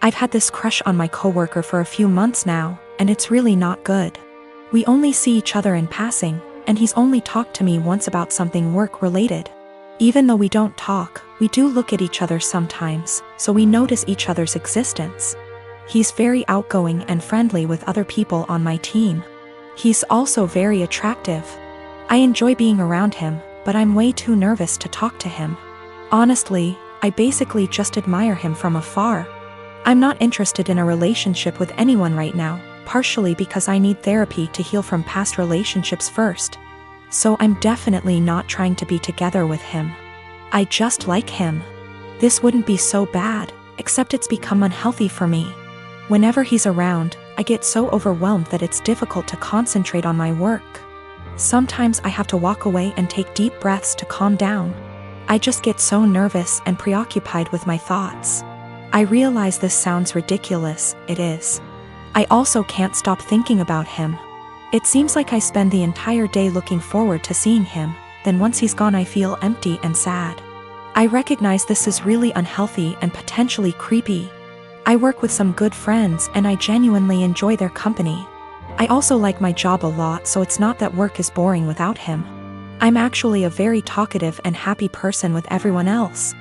I've had this crush on my coworker for a few months now, and it's really not good. We only see each other in passing, and he's only talked to me once about something work-related. Even though we don't talk, we do look at each other sometimes, so we notice each other's existence. He's very outgoing and friendly with other people on my team. He's also very attractive. I enjoy being around him, but I'm way too nervous to talk to him. Honestly, I basically just admire him from afar. I'm not interested in a relationship with anyone right now, partially because I need therapy to heal from past relationships first. So I'm definitely not trying to be together with him. I just like him. This wouldn't be so bad, except it's become unhealthy for me. Whenever he's around, I get so overwhelmed that it's difficult to concentrate on my work. Sometimes I have to walk away and take deep breaths to calm down. I just get so nervous and preoccupied with my thoughts. I realize this sounds ridiculous, it is. I also can't stop thinking about him. It seems like I spend the entire day looking forward to seeing him, then once he's gone I feel empty and sad. I recognize this is really unhealthy and potentially creepy. I work with some good friends and I genuinely enjoy their company. I also like my job a lot, so it's not that work is boring without him. I'm actually a very talkative and happy person with everyone else.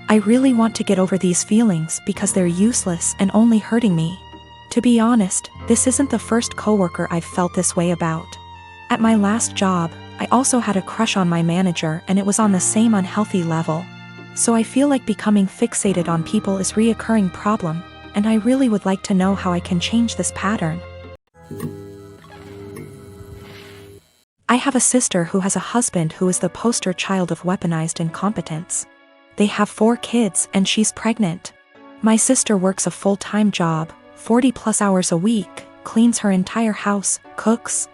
I really want to get over these feelings because they're useless and only hurting me. To be honest, this isn't the first coworker I've felt this way about. At my last job, I also had a crush on my manager and it was on the same unhealthy level. So I feel like becoming fixated on people is a reoccurring problem, and I really would like to know how I can change this pattern. I have a sister who has a husband who is the poster child of weaponized incompetence. They have 4 kids and she's pregnant. My sister works a full-time job, 40+ hours a week, cleans her entire house, cooks,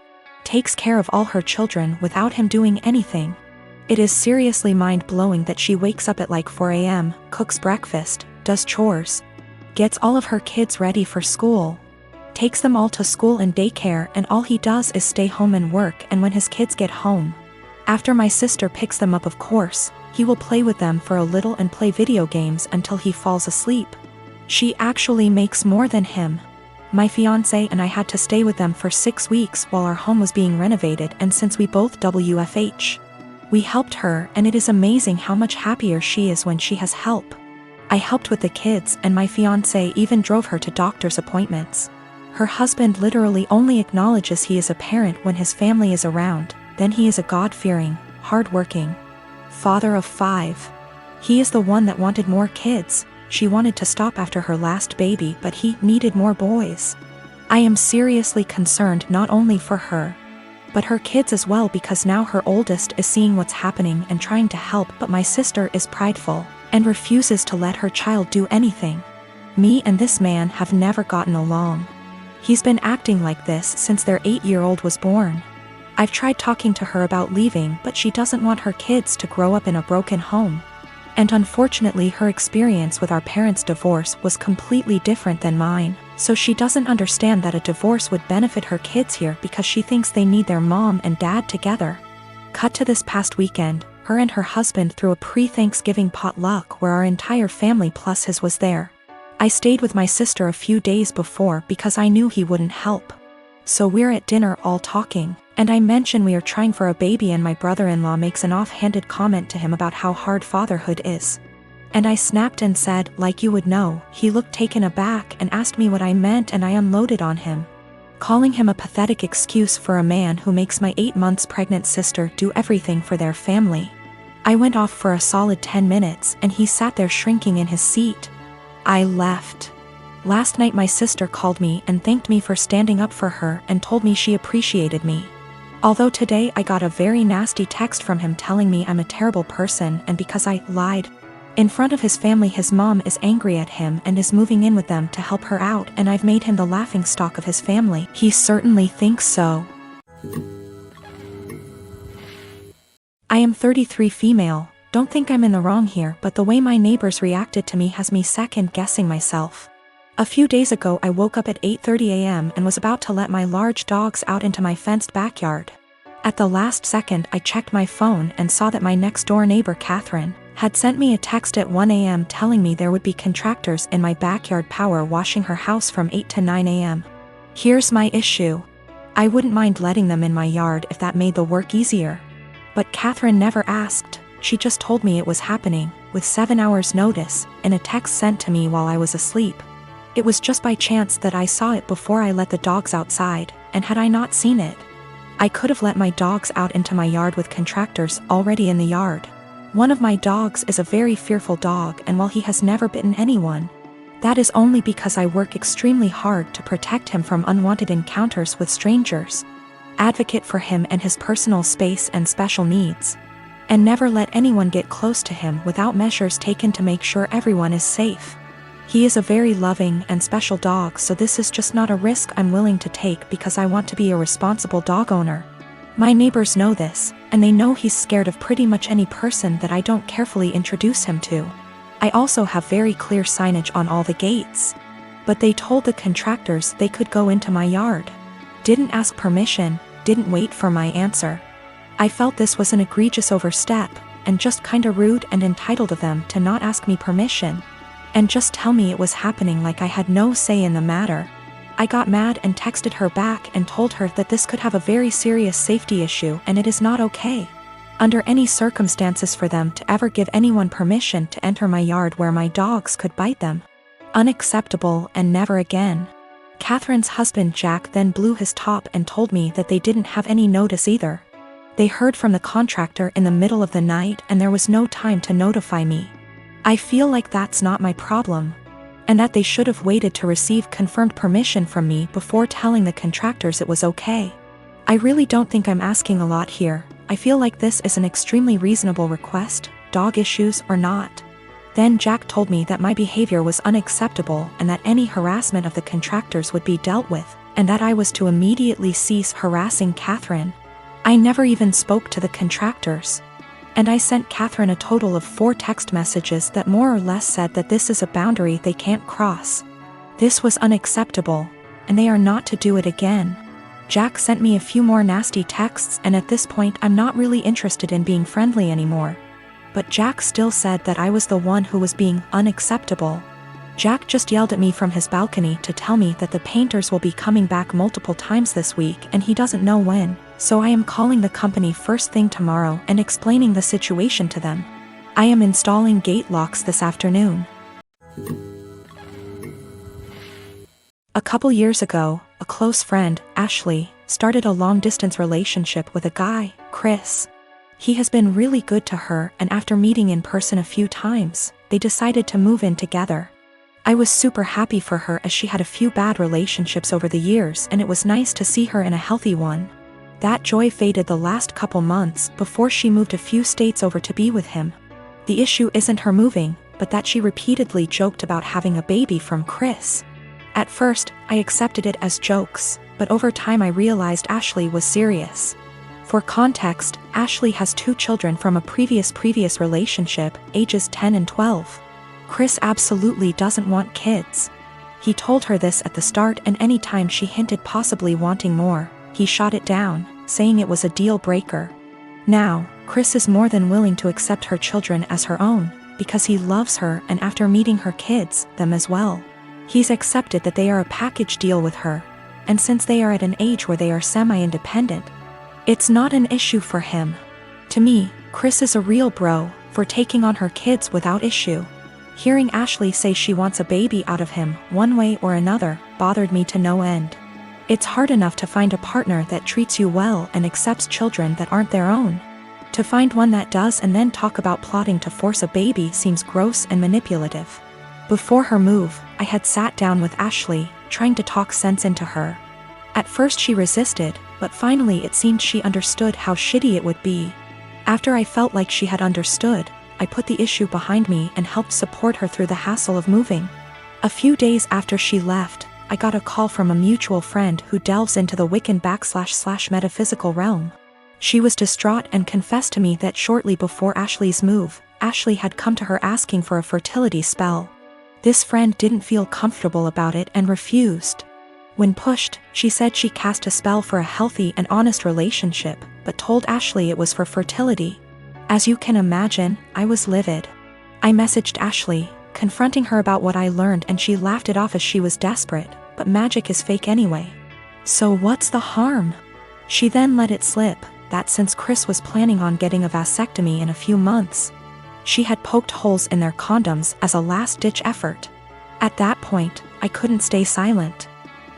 takes care of all her children without him doing anything. It is seriously mind-blowing that she wakes up at like 4 a.m., cooks breakfast, does chores, gets all of her kids ready for school, takes them all to school and daycare, and all he does is stay home and work. And when his kids get home, after my sister picks them up, of course, he will play with them for a little and play video games until he falls asleep. She actually makes more than him. My fiancé and I had to stay with them for 6 weeks while our home was being renovated, and since we both WFH, we helped her, and it is amazing how much happier she is when she has help. I helped with the kids, and my fiancé even drove her to doctor's appointments. Her husband literally only acknowledges he is a parent when his family is around, then he is a God-fearing, hard-working father of 5. He is the one that wanted more kids. She wanted to stop after her last baby, but he needed more boys. I am seriously concerned not only for her, but her kids as well, because now her oldest is seeing what's happening and trying to help, but my sister is prideful and refuses to let her child do anything. Me and this man have never gotten along. He's been acting like this since their 8-year-old was born. I've tried talking to her about leaving, but she doesn't want her kids to grow up in a broken home. And unfortunately, her experience with our parents' divorce was completely different than mine, so she doesn't understand that a divorce would benefit her kids here because she thinks they need their mom and dad together. Cut to this past weekend, her and her husband threw a pre-Thanksgiving potluck where our entire family plus his was there. I stayed with my sister a few days before because I knew he wouldn't help. So we're at dinner all talking, and I mention we are trying for a baby, and my brother-in-law makes an offhanded comment to him about how hard fatherhood is. And I snapped and said, like you would know. He looked taken aback and asked me what I meant, and I unloaded on him, calling him a pathetic excuse for a man who makes my 8 months pregnant sister do everything for their family. I went off for a solid 10 minutes and he sat there shrinking in his seat. I left. Last night my sister called me and thanked me for standing up for her and told me she appreciated me. Although today I got a very nasty text from him telling me I'm a terrible person, and because I lied in front of his family, his mom is angry at him and is moving in with them to help her out, and I've made him the laughingstock of his family. He certainly thinks so. I am 33, female. Don't think I'm in the wrong here, but the way my neighbors reacted to me has me second-guessing myself. A few days ago I woke up at 8:30 a.m. and was about to let my large dogs out into my fenced backyard. At the last second I checked my phone and saw that my next-door neighbor Catherine, had sent me a text at 1 a.m. telling me there would be contractors in my backyard power washing her house from 8 to 9 a.m. Here's my issue. I wouldn't mind letting them in my yard if that made the work easier. But Catherine never asked, she just told me it was happening, with 7 hours notice, in a text sent to me while I was asleep. It was just by chance that I saw it before I let the dogs outside, and had I not seen it, I could have let my dogs out into my yard with contractors already in the yard. One of my dogs is a very fearful dog, and while he has never bitten anyone, that is only because I work extremely hard to protect him from unwanted encounters with strangers, advocate for him and his personal space and special needs, and never let anyone get close to him without measures taken to make sure everyone is safe. He is a very loving and special dog, so this is just not a risk I'm willing to take because I want to be a responsible dog owner. My neighbors know this, and they know he's scared of pretty much any person that I don't carefully introduce him to. I also have very clear signage on all the gates. But they told the contractors they could go into my yard. Didn't ask permission, didn't wait for my answer. I felt this was an egregious overstep, and just kinda rude and entitled of them to not ask me permission, and just tell me it was happening like I had no say in the matter. I got mad and texted her back and told her that this could have a very serious safety issue and it is not okay, under any circumstances, for them to ever give anyone permission to enter my yard where my dogs could bite them. Unacceptable, and never again. Catherine's husband Jack then blew his top and told me that they didn't have any notice either. They heard from the contractor in the middle of the night and there was no time to notify me. I feel like that's not my problem, and that they should have waited to receive confirmed permission from me before telling the contractors it was okay. I really don't think I'm asking a lot here. I feel like this is an extremely reasonable request, dog issues or not. Then Jack told me that my behavior was unacceptable and that any harassment of the contractors would be dealt with, and that I was to immediately cease harassing Catherine. I never even spoke to the contractors. And I sent Catherine a total of 4 text messages that more or less said that this is a boundary they can't cross. This was unacceptable, and they are not to do it again. Jack sent me a few more nasty texts, and at this point I'm not really interested in being friendly anymore. But Jack still said that I was the one who was being unacceptable. Jack just yelled at me from his balcony to tell me that the painters will be coming back multiple times this week and he doesn't know when, so I am calling the company first thing tomorrow and explaining the situation to them. I am installing gate locks this afternoon. A couple years ago, a close friend, Ashley, started a long-distance relationship with a guy, Chris. He has been really good to her, and after meeting in person a few times, they decided to move in together. I was super happy for her as she had a few bad relationships over the years and it was nice to see her in a healthy one. That joy faded the last couple months before she moved a few states over to be with him. The issue isn't her moving, but that she repeatedly joked about having a baby from Chris. At first, I accepted it as jokes, but over time I realized Ashley was serious. For context, Ashley has 2 children from a previous relationship, ages 10 and 12. Chris absolutely doesn't want kids. He told her this at the start, and any time she hinted possibly wanting more, he shot it down, saying it was a deal breaker. Now, Chris is more than willing to accept her children as her own, because he loves her, and after meeting her kids, them as well. He's accepted that they are a package deal with her, and since they are at an age where they are semi-independent, it's not an issue for him. To me, Chris is a real bro, for taking on her kids without issue. Hearing Ashley say she wants a baby out of him, one way or another, bothered me to no end. It's hard enough to find a partner that treats you well and accepts children that aren't their own. To find one that does and then talk about plotting to force a baby seems gross and manipulative. Before her move, I had sat down with Ashley, trying to talk sense into her. At first she resisted, but finally it seemed she understood how shitty it would be. After I felt like she had understood, I put the issue behind me and helped support her through the hassle of moving. A few days after she left, I got a call from a mutual friend who delves into the Wiccan / metaphysical realm. She was distraught and confessed to me that shortly before Ashley's move, Ashley had come to her asking for a fertility spell. This friend didn't feel comfortable about it and refused. When pushed, she said she cast a spell for a healthy and honest relationship, but told Ashley it was for fertility. As you can imagine, I was livid. I messaged Ashley, confronting her about what I learned, and she laughed it off as she was desperate, but magic is fake anyway. So what's the harm? She then let it slip that since Chris was planning on getting a vasectomy in a few months, she had poked holes in their condoms as a last-ditch effort. At that point, I couldn't stay silent.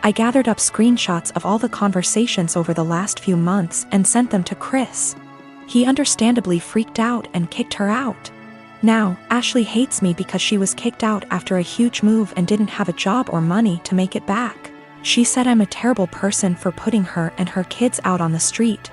I gathered up screenshots of all the conversations over the last few months and sent them to Chris. He understandably freaked out and kicked her out. Now, Ashley hates me because she was kicked out after a huge move and didn't have a job or money to make it back. She said I'm a terrible person for putting her and her kids out on the street,